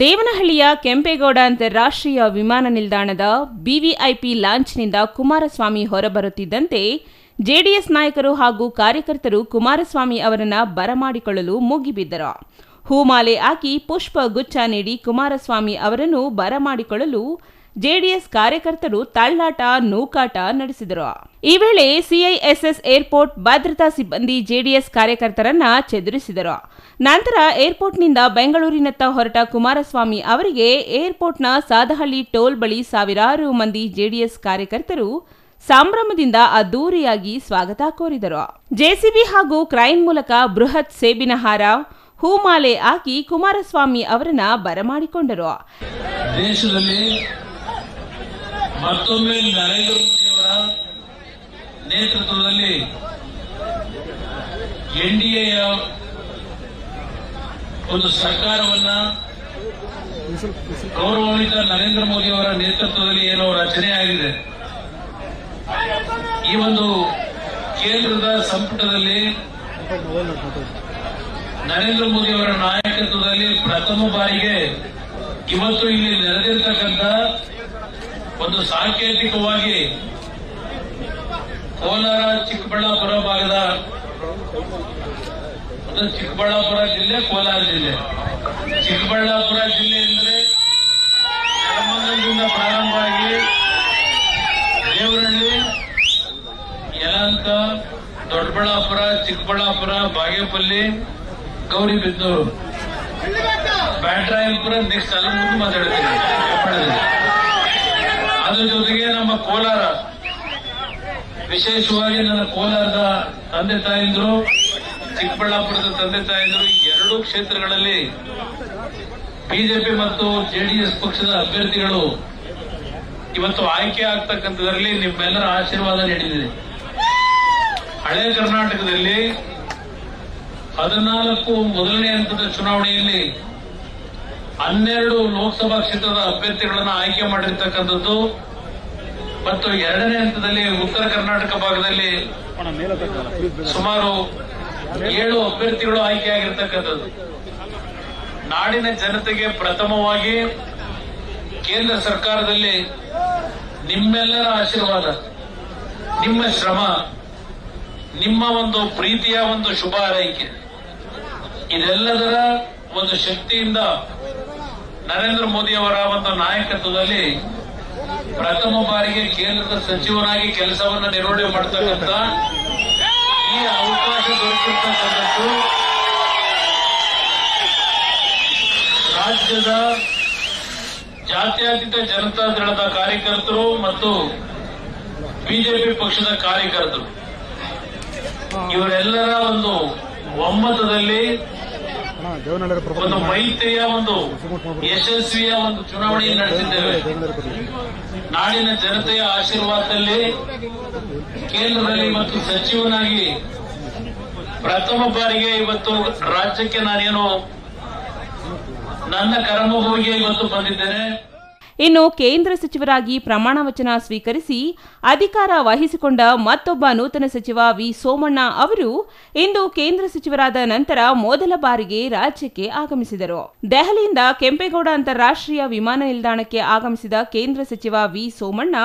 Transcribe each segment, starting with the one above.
ದೇವನಹಳ್ಳಿಯ ಕೆಂಪೇಗೌಡ ಅಂತಾರಾಷ್ಟ್ರೀಯ ವಿಮಾನ ನಿಲ್ದಾಣದ ಬಿವಿಐಪಿ ಲಾಂಚ್ನಿಂದ ಕುಮಾರಸ್ವಾಮಿ ಹೊರಬರುತ್ತಿದ್ದಂತೆ ಜೆಡಿಎಸ್ ನಾಯಕರು ಹಾಗೂ ಕಾರ್ಯಕರ್ತರು ಕುಮಾರಸ್ವಾಮಿ ಅವರನ್ನು ಬರಮಾಡಿಕೊಳ್ಳಲು ಮುಗಿಬಿದ್ದರು. ಹೂಮಾಲೆ ಹಾಕಿ ಪುಷ್ಪ ಗುಚ್ಛ ನೀಡಿ ಕುಮಾರಸ್ವಾಮಿ ಅವರನ್ನು ಬರಮಾಡಿಕೊಳ್ಳಲು ಜೆಡಿಎಸ್ ಕಾರ್ಯಕರ್ತರು ತಳ್ಳಾಟ ನೂಕಾಟ ನಡೆಸಿದರು. ಈ ವೇಳೆ ಸಿಐಎಸ್ಎಸ್ ಏರ್ಪೋರ್ಟ್ ಭದ್ರತಾ ಸಿಬ್ಬಂದಿ ಜೆಡಿಎಸ್ ಕಾರ್ಯಕರ್ತರನ್ನ ಚೆದುರಿಸಿದರು. ನಂತರ ಏರ್ಪೋರ್ಟ್ನಿಂದ ಬೆಂಗಳೂರಿನತ್ತ ಹೊರಟ ಕುಮಾರಸ್ವಾಮಿ ಅವರಿಗೆ ಏರ್ಪೋರ್ಟ್ನ ಸಾದಹಳ್ಳಿ ಟೋಲ್ ಬಳಿ ಸಾವಿರಾರು ಮಂದಿ ಜೆಡಿಎಸ್ ಕಾರ್ಯಕರ್ತರು ಸಂಭ್ರಮದಿಂದ ಅದ್ದೂರಿಯಾಗಿ ಸ್ವಾಗತ ಕೋರಿದರು. ಜೆಸಿಬಿ ಹಾಗೂ ಕ್ರೈನ್ ಮೂಲಕ ಬೃಹತ್ ಸೇಬಿನ ಹಾರ, ಹೂಮಾಲೆ ಹಾಕಿ ಕುಮಾರಸ್ವಾಮಿ ಅವರನ್ನ ಬರಮಾಡಿಕೊಂಡರು. ದೇಶದಲ್ಲಿ ಮತ್ತೊಮ್ಮೆ ನರೇಂದ್ರ ಮೋದಿಯವರ ನೇತೃತ್ವದಲ್ಲಿ ಎನ್ಡಿಎಯ ಒಂದು ಸರ್ಕಾರವನ್ನ ಗೌರವಾನ್ವಿತ ನರೇಂದ್ರ ಮೋದಿಯವರ ನೇತೃತ್ವದಲ್ಲಿ ಏನೋ ರಚನೆ ಆಗಿದೆ. ಈ ಒಂದು ಕೇಂದ್ರದ ಸಂಪುಟದಲ್ಲಿ ನರೇಂದ್ರ ಮೋದಿಯವರ ನಾಯಕತ್ವದಲ್ಲಿ ಪ್ರಥಮ ಬಾರಿಗೆ ಇವತ್ತು ಇಲ್ಲಿ ನೆರೆದಿರ್ತಕ್ಕಂಥ ಒಂದು ಸಾಂಕೇತಿಕವಾಗಿ ಕೋಲಾರ ಚಿಕ್ಕಬಳ್ಳಾಪುರ ಭಾಗದ ಚಿಕ್ಕಬಳ್ಳಾಪುರ ಜಿಲ್ಲೆ, ಕೋಲಾರ ಜಿಲ್ಲೆ. ಚಿಕ್ಕಬಳ್ಳಾಪುರ ಜಿಲ್ಲೆ ಎಂದರೆ ನೆಲಮಂಗಲದಿಂದ ಪ್ರಾರಂಭವಾಗಿ ದೇವನಹಳ್ಳಿ, ಯಲಹಂಕ, ದೊಡ್ಡಬಳ್ಳಾಪುರ, ಚಿಕ್ಕಬಳ್ಳಾಪುರ, ಬಾಗೇಪಲ್ಲಿ, ಗೌರಿಬಿದನೂರು, ಬ್ಯಾಟರಾಯನಪುರ, ನೆಕ್ಸ್ಟ್ ಅಲ್ಲಿ ಮುಂದೆ ಮಾತಾಡ್ತೀನಿ. ಅದ್ರ ಜೊತೆಗೆ ನಮ್ಮ ಕೋಲಾರ, ವಿಶೇಷವಾಗಿ ನನ್ನ ಕೋಲಾರದ ತಂದೆ ತಾಯಂದ್ರು, ಚಿಕ್ಕಬಳ್ಳಾಪುರದ ತಂದೆ ತಾಯಂದ್ರು, ಎರಡೂ ಕ್ಷೇತ್ರಗಳಲ್ಲಿ ಬಿಜೆಪಿ ಮತ್ತು ಜೆಡಿಎಸ್ ಪಕ್ಷದ ಅಭ್ಯರ್ಥಿಗಳು ಇವತ್ತು ಆಯ್ಕೆ ಆಗ್ತಕ್ಕಂಥದ್ರಲ್ಲಿ ನಿಮ್ಮೆಲ್ಲರ ಆಶೀರ್ವಾದ ನೀಡಿದೆ. ಹಳೆ ಕರ್ನಾಟಕದಲ್ಲಿ 14 ಮೊದಲನೇ ಹಂತದ ಚುನಾವಣೆಯಲ್ಲಿ 12 ಲೋಕಸಭಾ ಕ್ಷೇತ್ರದ ಅಭ್ಯರ್ಥಿಗಳನ್ನು ಆಯ್ಕೆ ಮಾಡಿರ್ತಕ್ಕಂಥದ್ದು ಮತ್ತು ಎರಡನೇ ಹಂತದಲ್ಲಿ ಉತ್ತರ ಕರ್ನಾಟಕ ಭಾಗದಲ್ಲಿ ಸುಮಾರು 7 ಅಭ್ಯರ್ಥಿಗಳು ಆಯ್ಕೆಯಾಗಿರ್ತಕ್ಕಂಥದ್ದು. ನಾಡಿನ ಜನತೆಗೆ ಪ್ರಥಮವಾಗಿ ಕೇಂದ್ರ ಸರ್ಕಾರದಲ್ಲಿ ನಿಮ್ಮೆಲ್ಲರ ಆಶೀರ್ವಾದ, ನಿಮ್ಮ ಶ್ರಮ, ನಿಮ್ಮ ಒಂದು ಪ್ರೀತಿಯ ಒಂದು ಶುಭ ಹಾರೈಕೆ, ಇದೆಲ್ಲದರ ಒಂದು ಶಕ್ತಿಯಿಂದ ನರೇಂದ್ರ ಮೋದಿ ಅವರ ಒಂದು ನಾಯಕತ್ವದಲ್ಲಿ ಪ್ರಥಮ ಬಾರಿಗೆ ಕೇಂದ್ರದ ಸಚಿವನಾಗಿ ಕೆಲಸವನ್ನು ನಿರ್ವಹಣೆ ಮಾಡತಕ್ಕಂಥ ಈ ಅವಕಾಶ ದೊರಕಿರ್ತಕ್ಕಂಥದ್ದು ರಾಜ್ಯದ ಜಾತ್ಯತೀತ ಜನತಾ ದಳದ ಕಾರ್ಯಕರ್ತರು ಮತ್ತು ಬಿಜೆಪಿ ಪಕ್ಷದ ಕಾರ್ಯಕರ್ತರು ಇವರೆಲ್ಲರ ಒಂದು ಒಮ್ಮತದಲ್ಲಿ ಒಂದು ಮೈತ್ರಿಯ ಒಂದು ಯಶಸ್ವಿಯ ಒಂದು ಚುನಾವಣೆ ನಡೆಸಿದ್ದೇವೆ. ನಾಡಿನ ಜನತೆಯ ಆಶೀರ್ವಾದದಲ್ಲಿ ಕೇಂದ್ರದಲ್ಲಿ ಮತ್ತು ಸಚಿವನಾಗಿ ಪ್ರಥಮ ಬಾರಿಗೆ ಇವತ್ತು ರಾಜ್ಯಕ್ಕೆ ನಾನೇನು ನನ್ನ ಕರ್ಮಭೂಮಿಗೆ ಇವತ್ತು ಬಂದಿದ್ದೇನೆ. ಇನ್ನು ಕೇಂದ್ರ ಸಚಿವರಾಗಿ ಪ್ರಮಾಣ ವಚನ ಸ್ವೀಕರಿಸಿ ಅಧಿಕಾರ ವಹಿಸಿಕೊಂಡ ಮತ್ತೊಬ್ಬ ನೂತನ ಸಚಿವ ವಿ ಸೋಮಣ್ಣ ಅವರು ಇಂದು ಕೇಂದ್ರ ಸಚಿವರಾದ ನಂತರ ಮೊದಲ ಬಾರಿಗೆ ರಾಜ್ಯಕ್ಕೆ ಆಗಮಿಸಿದರು. ದೆಹಲಿಯಿಂದ ಕೆಂಪೇಗೌಡ ಅಂತಾರಾಷ್ಟ್ರೀಯ ವಿಮಾನ ನಿಲ್ದಾಣಕ್ಕೆ ಆಗಮಿಸಿದ ಕೇಂದ್ರ ಸಚಿವ ವಿ ಸೋಮಣ್ಣ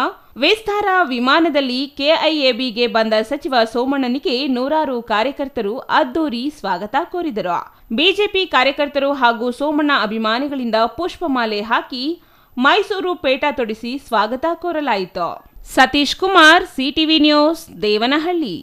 ವಿಸ್ತಾರ ವಿಮಾನದಲ್ಲಿ ಕೆಐಎಬಿಗೆ ಬಂದ ಸಚಿವ ಸೋಮಣ್ಣನಿಗೆ ನೂರಾರು ಕಾರ್ಯಕರ್ತರು ಅದ್ದೂರಿ ಸ್ವಾಗತ ಕೋರಿದರು. ಬಿಜೆಪಿ ಕಾರ್ಯಕರ್ತರು ಹಾಗೂ ಸೋಮಣ್ಣ ಅಭಿಮಾನಿಗಳಿಂದ ಪುಷ್ಪಮಾಲೆ ಹಾಕಿ ಮೈಸೂರು ಪೇಟ ತೊಡಿಸಿ ಸ್ವಾಗತ ಕೋರಲಾಯಿತು. Satish Kumar, CTV news, Devanahalli.